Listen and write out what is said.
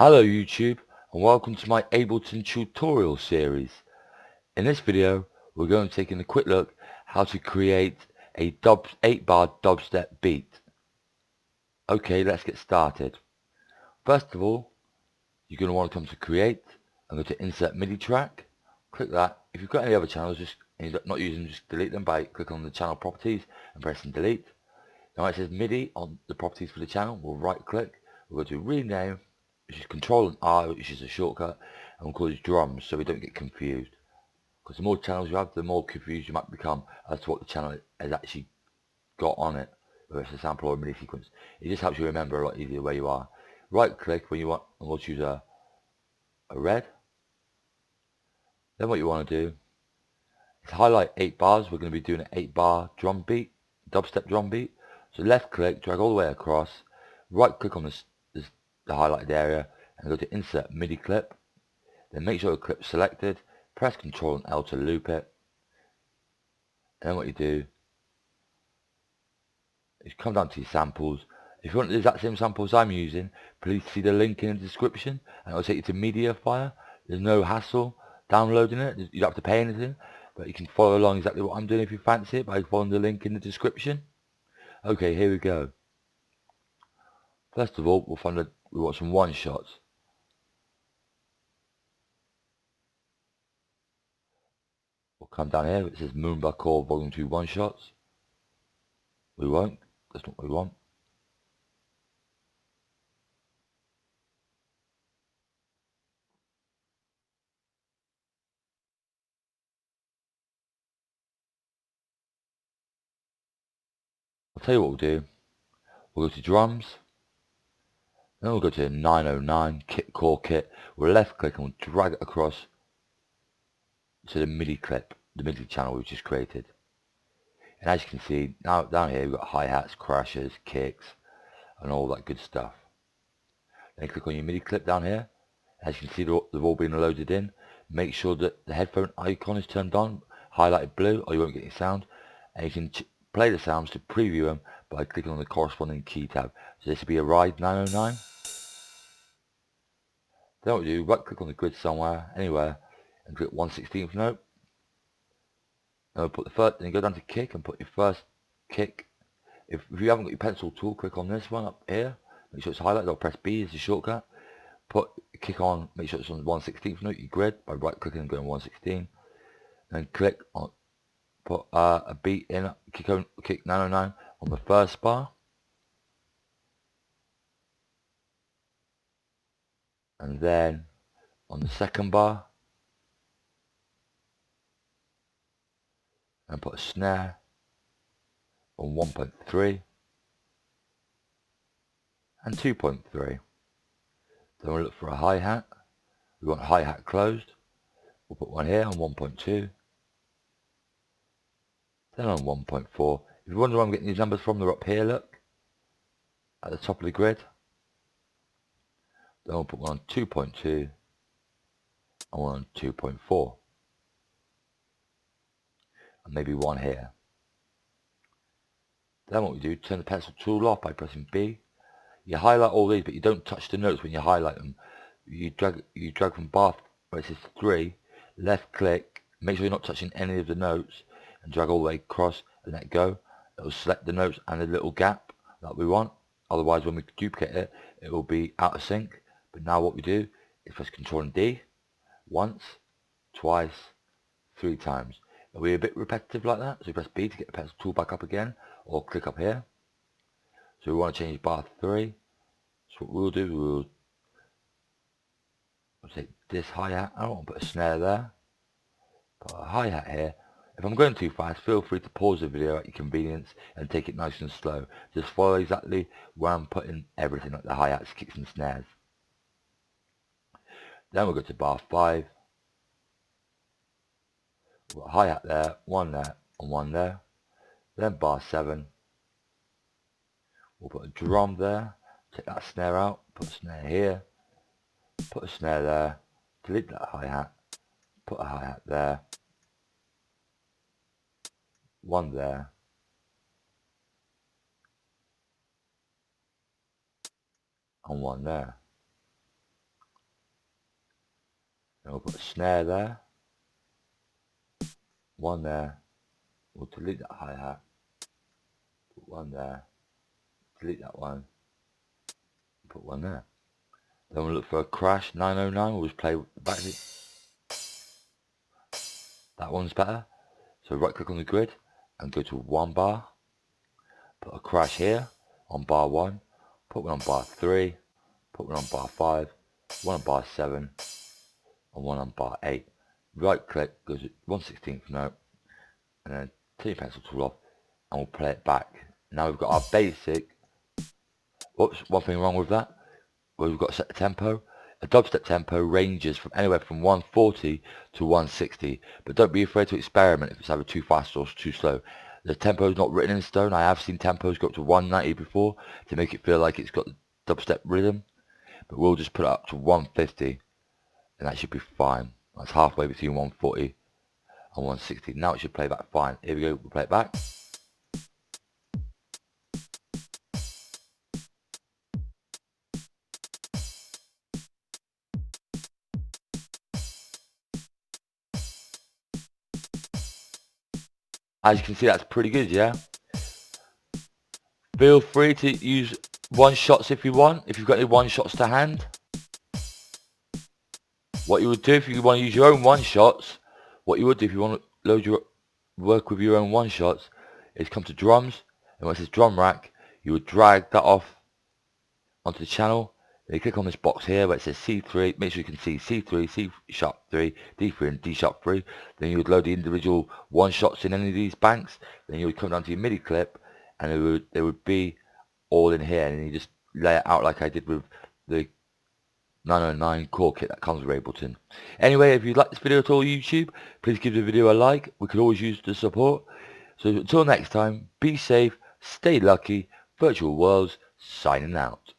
Hello YouTube and welcome to my Ableton tutorial series. In this video we're going to take a quick look how to create a 8-bar dubstep beat. Okay, let's get started. First of all, you're going to want to come to create and go to insert MIDI track. Click that. If you've got any other channels and you're not using them, just delete them by clicking on the channel properties and pressing delete. Now it says MIDI on the properties for the channel. We'll right click, we'll go to rename, which is Control and R, which is a shortcut, and we'll call it drums so we don't get confused. Because the more channels you have, the more confused you might become as to what the channel has actually got on it, whether it's a sample or a MIDI sequence. It just helps you remember a lot easier where you are. Right click when you want, and we'll choose a red. Then what you want to do is highlight 8 bars. We're going to be doing an 8-bar drum beat, dubstep drum beat. So left click, drag all the way across, right click on the highlighted area and go to insert MIDI clip. Then make sure the clip's selected, press Ctrl and L to loop it. And then what you do is come down to your samples. If you want the exact same samples I'm using, please see the link in the description and it will take you to MediaFire. There's no hassle downloading it, you don't have to pay anything, but you can follow along exactly what I'm doing if you fancy it by following the link in the description. Okay, here we go. First of all, we want some one shots. We'll come down here, it says Moonbar Core Volume 2 one shots. We won't, that's not what we want. I'll tell you what we'll do. We'll go to drums, then we'll go to 909 kit core kit. We'll left click and we'll drag it across to the MIDI clip, the MIDI channel we've just created. And as you can see, now down here we've got hi-hats, crashes, kicks, and all that good stuff. Then click on your MIDI clip down here. As you can see, they've all been loaded in. Make sure that the headphone icon is turned on, highlighted blue, or you won't get any sound. And you can play the sounds to preview them by clicking on the corresponding key tab. So this will be a Ride 909. Then what you do, right click on the grid somewhere, anywhere, and click 1/16th note. Then then you go down to kick and put your first kick. If you haven't got your pencil tool, click on this one up here. Make sure it's highlighted, or press B as a shortcut. Put kick on, make sure it's on 1/16th note, your grid, by right clicking and going 1/16. Then click on, put a beat in, kick 909 on the first bar. And then on the second bar. And put a snare on 1.3 and 2.3. Then we'll look for a hi-hat. We want hi-hat closed. We'll put one here on 1.2. Then on 1.4. If you wonder where I'm getting these numbers from, they're up here, look. At the top of the grid. Then we'll put one on 2.2 and one on 2.4. And maybe one here. Then what we do, turn the pencil tool off by pressing B. You highlight all these, but you don't touch the notes when you highlight them. You drag from bar where it says 3, left click, make sure you're not touching any of the notes, and drag all the way across and let go. It will select the notes and the little gap that we want. Otherwise, when we duplicate it, it will be out of sync. But now what we do is press Ctrl and D once, twice, 3 times. It'll be a bit repetitive like that, so you press B to get the pencil tool back up again, or click up here. So we want to change bar 3. So what we'll do, we'll take this hi-hat out and put a snare there. Put a hi-hat here. If I'm going too fast, feel free to pause the video at your convenience and take it nice and slow. Just follow exactly where I'm putting everything, like the hi-hats, kicks and snares. Then we'll go to bar 5. We'll put a hi-hat there, one there, and one there. Then bar 7. We'll put a drum there, take that snare out, put a snare here, put a snare there, delete that hi-hat, put a hi-hat there, one there, and one there. And we'll put a snare there, one there. We'll delete that hi-hat, put one there, delete that one, put one there. Then we'll look for a crash 909. We'll just play the back of it. That one's better. So right click on the grid and go to 1 bar. Put a crash here on bar 1. Put one on bar 3. Put one on bar 5. One on bar 7. And one on bar 8. Right click, goes to 1/16th note. And then turn your pencil tool off. And we'll play it back. Now we've got our basic. Whoops, one thing wrong with that. Well, we've got to set the tempo. A dubstep tempo ranges from anywhere from 140 to 160, but don't be afraid to experiment if it's either too fast or too slow. The tempo is not written in stone. I have seen tempos go up to 190 before to make it feel like it's got the dubstep rhythm, but we'll just put it up to 150 and that should be fine. That's halfway between 140 and 160. Now it should play back fine. Here we go, we'll play it back. As you can see, that's pretty good, yeah? Feel free to use one shots if you want, if you've got any one shots to hand. What you would do if you want to use your own one shots, what you would do if you want to work with your own one shots, is come to drums, and where it says drum rack, you would drag that off onto the channel. Then you click on this box here where it says C3, make sure you can see C3, C sharp 3, D3 and D sharp 3. Then you would load the individual one shots in any of these banks. Then you would come down to your MIDI clip and they would be all in here, and you just lay it out like I did with the 909 core kit that comes with Ableton. Anyway, if you like this video at all, YouTube, please give the video a like. We could always use the support. So until next time, be safe, stay lucky. Virtual Worlds signing out.